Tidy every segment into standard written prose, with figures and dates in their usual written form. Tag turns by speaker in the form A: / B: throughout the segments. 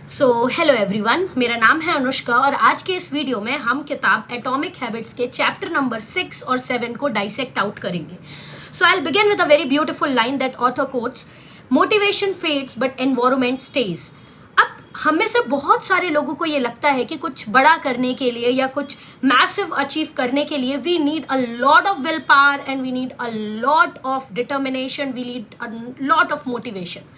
A: So hello everyone, मेरा नाम है अनुष्का और आज के इस वीडियो में हम किताब एटॉमिक हैबिट्स के चैप्टर नंबर 6 और 7 को डाइसेक्ट आउट करेंगे. So I will begin with a very beautiful line that author quotes, motivation fades but environment stays. अब हम में से बहुत सारे लोगों को ये लगता है कि कुछ बड़ा करने के लिए या कुछ मैसिव अचीव करने के लिए we need a lot of will power and we need a lot of determination, we need a lot of motivation.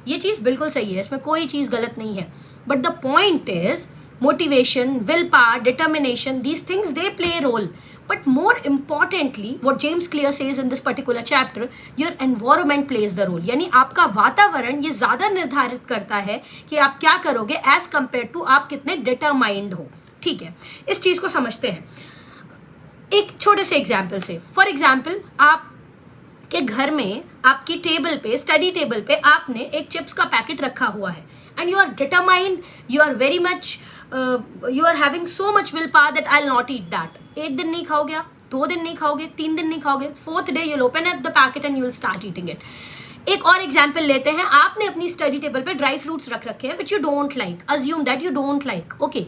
A: ये चीज़ बिल्कुल सही है, इसमें कोई चीज़ गलत नहीं है. But the point is motivation, will power, determination, these things they play role. But more importantly, what James Clear says in this particular chapter, your environment plays the role. यानी आपका वातावरण ये ज़्यादा निर्धारित करता है कि आप क्या करोगे एज कम्पेयर टू आप कितने डिटरमाइंड हो. ठीक है, इस चीज़ को समझते हैं एक छोटे से एग्जाम्पल से. फॉर एग्जाम्पल, आप के घर में आपकी टेबल पे, स्टडी टेबल पे आपने एक चिप्स का पैकेट रखा हुआ है and you are determined, you are very much, you are having so much will power that I will not eat that. एक दिन नहीं खाओगे आप, 2 दिन नहीं खाओगे, 3 दिन नहीं खाओगे, 4th day you'll open up the packet and you'll start eating it. एक और एग्जाम्पल लेते हैं. आपने अपनी स्टडी टेबल पे ड्राई फ्रूट्स रख रखे हैं which you don't like. Assume that you don't like. Okay,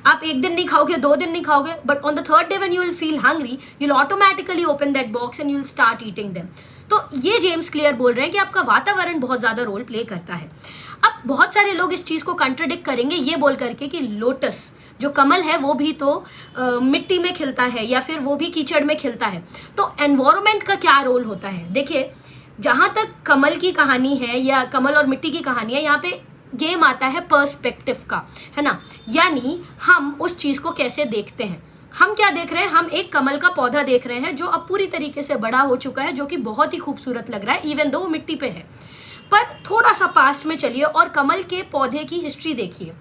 A: आप 1 दिन नहीं खाओगे, 2 दिन नहीं खाओगे, but on the 3rd day when you will feel hungry you'll automatically open that box and you'll start eating them. तो ये जेम्स क्लियर बोल रहे हैं कि आपका वातावरण बहुत ज़्यादा रोल प्ले करता है. अब बहुत सारे लोग इस चीज़ को कंट्राडिक्ट करेंगे ये बोल करके कि लोटस जो कमल है वो भी तो मिट्टी में खिलता है या फिर वो भी कीचड़ में खिलता है, तो एनवायरनमेंट का क्या रोल होता है. देखिए, जहाँ तक कमल की कहानी है या कमल और मिट्टी की कहानी है, यहाँ पे गेम आता है पर्सपेक्टिव का, है ना. यानी हम उस चीज़ को कैसे देखते हैं. हम क्या देख रहे हैं, हम एक कमल का पौधा देख रहे हैं जो अब पूरी तरीके से बड़ा हो चुका है, जो कि बहुत ही खूबसूरत लग रहा है इवन दो वो मिट्टी पे है. पर थोड़ा सा पास्ट में चलिए और कमल के पौधे की हिस्ट्री देखिए.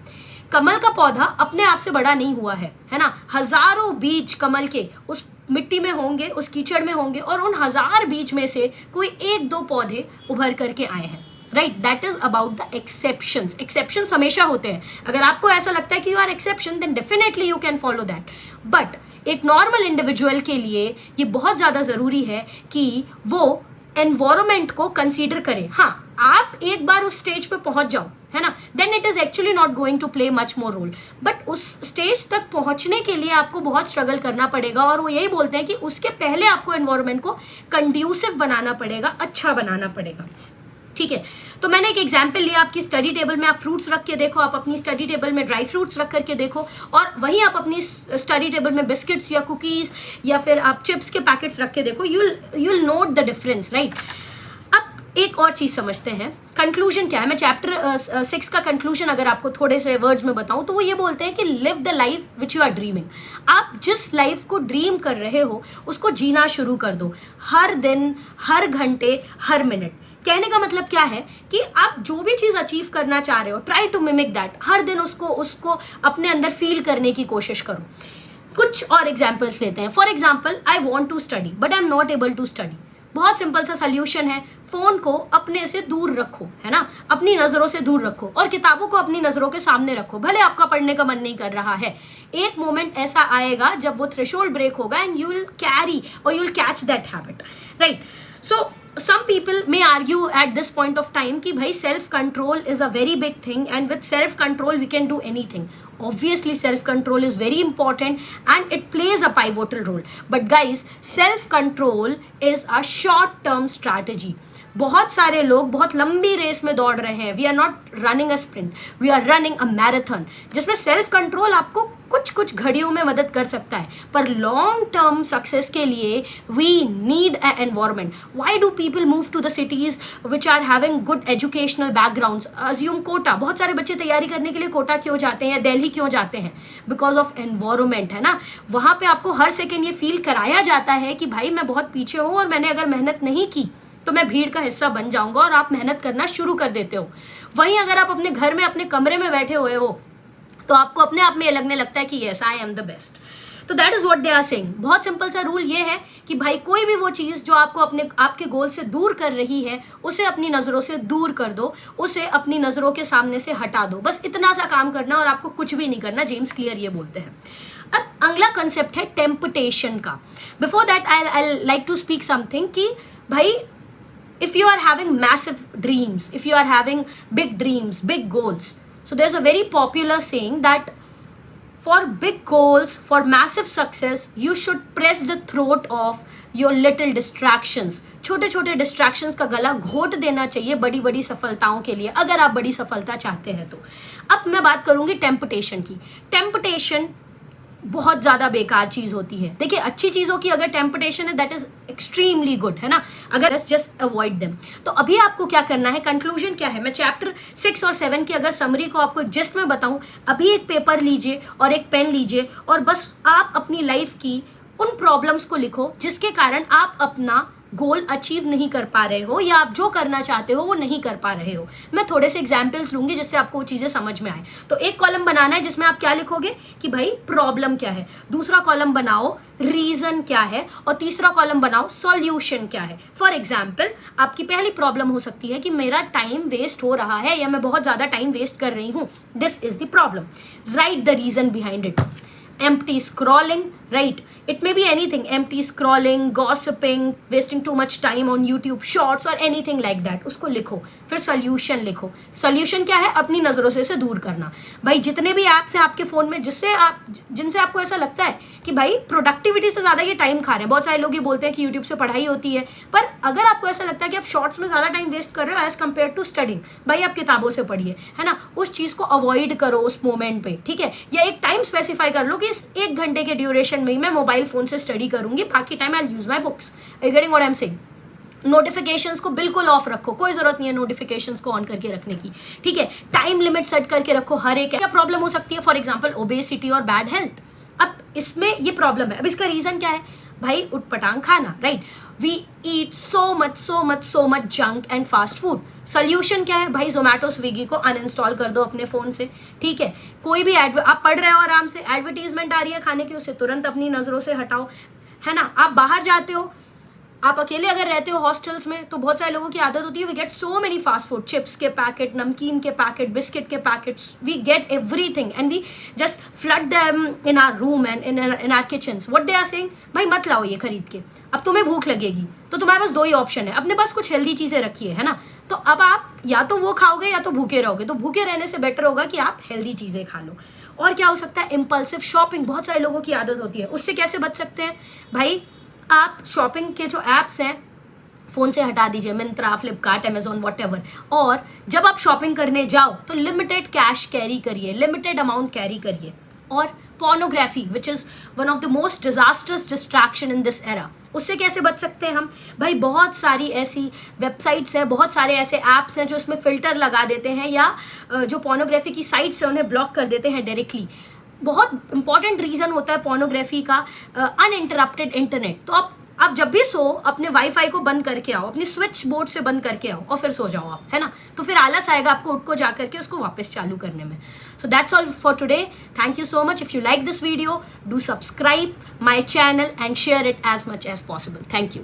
A: कमल का पौधा अपने आप से बड़ा नहीं हुआ है ना. हजारों बीज कमल के उस मिट्टी में होंगे, उस कीचड़ में होंगे और उन 1000 बीज में से कोई 1-2 पौधे उभर करके आए हैं. Right, that is about the exceptions. Exceptions हमेशा होते हैं. अगर आपको ऐसा लगता है कि you are exception, then definitely you can follow that. But एक नॉर्मल इंडिविजुअल के लिए ये बहुत ज़्यादा ज़रूरी है कि वो एनवायरनमेंट को कंसीडर करें. हाँ, आप एक बार उस स्टेज पे पहुंच जाओ, है ना, then it is actually not going to play much more role. But उस स्टेज तक पहुंचने के लिए आपको बहुत स्ट्रगल करना पड़ेगा और वो यही बोलते हैं कि उसके पहले आपको एनवायरनमेंट को कंड्यूसिव बनाना पड़ेगा, अच्छा बनाना पड़ेगा. ठीक है, तो मैंने एक एग्जाम्पल लिया. आपकी स्टडी टेबल में आप फ्रूट्स रख के देखो, आप अपनी स्टडी टेबल में ड्राई फ्रूट्स रख करके देखो, और वहीं आप अपनी स्टडी टेबल में बिस्किट्स या कुकीज़ या फिर आप चिप्स के पैकेट्स रख के देखो. you'll note the difference. Right, अब एक और चीज़ समझते हैं. कंक्लूजन क्या है. मैं चैप्टर 6 का कंक्लूजन अगर आपको थोड़े से वर्ड्स में बताऊं तो वो ये बोलते हैं कि live the life which you are dreaming. आप जिस लाइफ को ड्रीम कर रहे हो उसको जीना शुरू कर दो, हर दिन, हर घंटे, हर मिनट. कहने का मतलब क्या है कि आप जो भी चीज़ अचीव करना चाह रहे हो, ट्राई टू मिमिक दैट. हर दिन उसको अपने अंदर फील करने की कोशिश करो. कुछ और एग्जाम्पल्स लेते हैं. For example, I want to study but I am not able to study. बहुत सिंपल सा सोल्यूशन है. फोन को अपने से दूर रखो, है ना, अपनी नज़रों से दूर रखो और किताबों को अपनी नज़रों के सामने रखो. भले आपका पढ़ने का मन नहीं कर रहा है, एक मोमेंट ऐसा आएगा जब वो थ्रेशोल्ड ब्रेक होगा एंड यू विल कैरी और you will catch that habit. Right, so some people may argue at this point of time कि भाई self control is a very big thing and with self control we can do anything. Obviously self control is very important and it plays a pivotal role. But guys, self control is a short term strategy. बहुत सारे लोग बहुत लंबी race में दौड़ रहे हैं. We are not running a sprint, we are running a marathon, जिसमें सेल्फ कंट्रोल आपको कुछ घड़ियों में मदद कर सकता है. पर लॉन्ग टर्म सक्सेस के लिए we need a environment. Why do people move to the cities which are having good educational backgrounds. Assume Kota. बहुत सारे बच्चे तैयारी करने के लिए कोटा क्यों जाते हैं या दिल्ली क्यों जाते हैं? बिकॉज ऑफ एनवायरनमेंट, है ना. वहाँ पे आपको हर सेकेंड ये फील कराया जाता है कि भाई मैं बहुत पीछे हूँ और मैंने अगर मेहनत नहीं की तो मैं भीड़ का हिस्सा बन जाऊंगा, और आप मेहनत करना शुरू कर देते हो. वहीं अगर आप अपने घर में अपने कमरे में बैठे हुए हो तो आपको अपने आप में ये लगने लगता है कि yes, I am the best. तो that is what they are saying. बहुत सिंपल सा रूल ये है कि भाई कोई भी वो चीज़ जो आपको आपके गोल से दूर कर रही है उसे अपनी नज़रों से दूर कर दो, उसे अपनी नज़रों के सामने से हटा दो. बस इतना सा काम करना और आपको कुछ भी नहीं करना. जेम्स क्लियर ये बोलते हैं. अब अगला कंसेप्ट है टेम्पटेशन का. Before that I like to speak something कि भाई if you are having massive dreams, if you are having big dreams, big goals, So there's a very popular saying that for big goals, for massive success, you should press the throat of your little distractions. छोटे छोटे distractions का गला घोट देना चाहिए बड़ी बड़ी सफलताओं के लिए, अगर आप बड़ी सफलता चाहते हैं तो। अब मैं बात करूंगी टेम्पटेशन की। टेम्पटेशन बहुत ज़्यादा बेकार चीज़ होती है। देखिए, अच्छी चीज़ों की अगर टेम्पटेशन है दैट इज़ एक्सट्रीमली गुड, है ना, अगर जस्ट अवॉइड देम। तो अभी आपको क्या करना है, कंक्लूजन क्या है, मैं चैप्टर 6 और 7 की अगर समरी को आपको एक जिस्ट में बताऊं, अभी एक पेपर लीजिए और एक पेन लीजिए और बस आप अपनी लाइफ की उन प्रॉब्लम्स को लिखो जिसके कारण आप अपना गोल अचीव नहीं कर पा रहे हो या आप जो करना चाहते हो वो नहीं कर पा रहे हो। मैं थोड़े से एग्जाम्पल्स लूंगी जिससे आपको वो चीज़ें समझ में आए। तो एक कॉलम बनाना है जिसमें आप क्या लिखोगे कि भाई प्रॉब्लम क्या है, दूसरा कॉलम बनाओ रीजन क्या है, और तीसरा कॉलम बनाओ सॉल्यूशन क्या है। फॉर एग्जाम्पल, आपकी पहली प्रॉब्लम हो सकती है कि मेरा टाइम वेस्ट हो रहा है या मैं बहुत ज़्यादा टाइम वेस्ट कर रही हूँ। This is the problem, right the reason behind it. empty scrolling, right? It may be anything, empty scrolling, gossiping, wasting too much time on YouTube shorts or anything like that, उसको लिखो। फिर solution लिखो। solution क्या है, अपनी नज़रों से दूर करना। भाई जितने भी ऐप्स हैं आपके फ़ोन में जिनसे आपको ऐसा लगता है कि भाई प्रोडक्टिविटी से ज़्यादा ये टाइम खा रहे हैं, बहुत सारे लोग ये बोलते हैं कि यूट्यूब से पढ़ाई होती है, पर अगर आपको ऐसा लगता है कि आप शॉर्ट्स में ज़्यादा टाइम वेस्ट कर रहे हो एज कम्पेयर टू स्टडिंग, भाई आप किताबों से पढ़िए, है ना, उस चीज़ को अवॉइड करो उस मोमेंट पे, ठीक है। या एक टाइम स्पेसिफाई कर लो कि इस 1 घंटे के ड्यूरेशन में ही मैं मोबाइल फोन से स्टडी करूंगी, बाकी time I use my books. Getting what I am saying. Notifications को बिल्कुल ऑफ रखो, कोई जरूरत नहीं है नोटिफिकेशंस को ऑन करके रखने की, ठीक है। टाइम लिमिट सेट करके रखो हर एक। क्या प्रॉब्लम हो सकती है, फॉर एग्जांपल ओबेसिटी और बैड हेल्थ। अब इसमें ये प्रॉब्लम है, अब इसका रीजन क्या है, भाई उटपटांग खाना, right. We eat so much junk and fast food. Solution क्या है, भाई जोमेटो स्विगी को अनइंस्टॉल कर दो अपने फोन से, ठीक है। कोई भी आप पढ़ रहे हो आराम से, एडवर्टीजमेंट आ रही है खाने की, उससे तुरंत अपनी नजरों से हटाओ, है ना। आप बाहर जाते हो, आप अकेले अगर रहते हो हॉस्टल्स में, तो बहुत सारे लोगों की आदत होती है we get so many fast food, chips के पैकेट, नमकीन के पैकेट, बिस्किट के packets, we get everything and we just flood them in our room and in our kitchens. What they are saying, भाई मत लाओ ये खरीद के। अब तुम्हें भूख लगेगी तो तुम्हारे पास 2 ही ऑप्शन है, अपने पास कुछ हेल्दी चीज़ें रखिए, है ना। तो अब आप या तो वो खाओगे या तो भूखे रहोगे, तो भूखे रहने से बेटर होगा कि आप हेल्दी चीज़ें खा लो। और क्या हो सकता है, इम्पल्सिव शॉपिंग, बहुत सारे लोगों की आदत होती है, उससे कैसे बच सकते हैं, भाई आप शॉपिंग के जो ऐप्स हैं फ़ोन से हटा दीजिए, मिंत्रा, फ्लिपकार्ट, अमेजोन, व्हाटएवर। और जब आप शॉपिंग करने जाओ तो लिमिटेड कैश कैरी करिए, लिमिटेड अमाउंट कैरी करिए। और pornography which is one of the most disasters distraction in this era, उससे कैसे बच सकते हैं हम, भाई बहुत सारी ऐसी वेबसाइट्स हैं, बहुत सारे ऐसे ऐप्स हैं जो इसमें फ़िल्टर लगा देते हैं या जो पोर्नोग्राफी की साइट्स हैं उन्हें ब्लॉक कर देते हैं डायरेक्टली। बहुत इंपॉर्टेंट रीज़न होता है पोर्नोग्राफी का अनइंटरप्टेड इंटरनेट। तो आप जब भी सो अपने वाईफाई को बंद करके आओ, अपनी स्विच बोर्ड से बंद करके आओ और फिर सो जाओ आप, है ना। तो फिर आलस आएगा आपको उठ को जा करके उसको वापस चालू करने में। So that's all for today, thank you so much. If you like this video, do subscribe my channel and share it as much as possible. Thank you.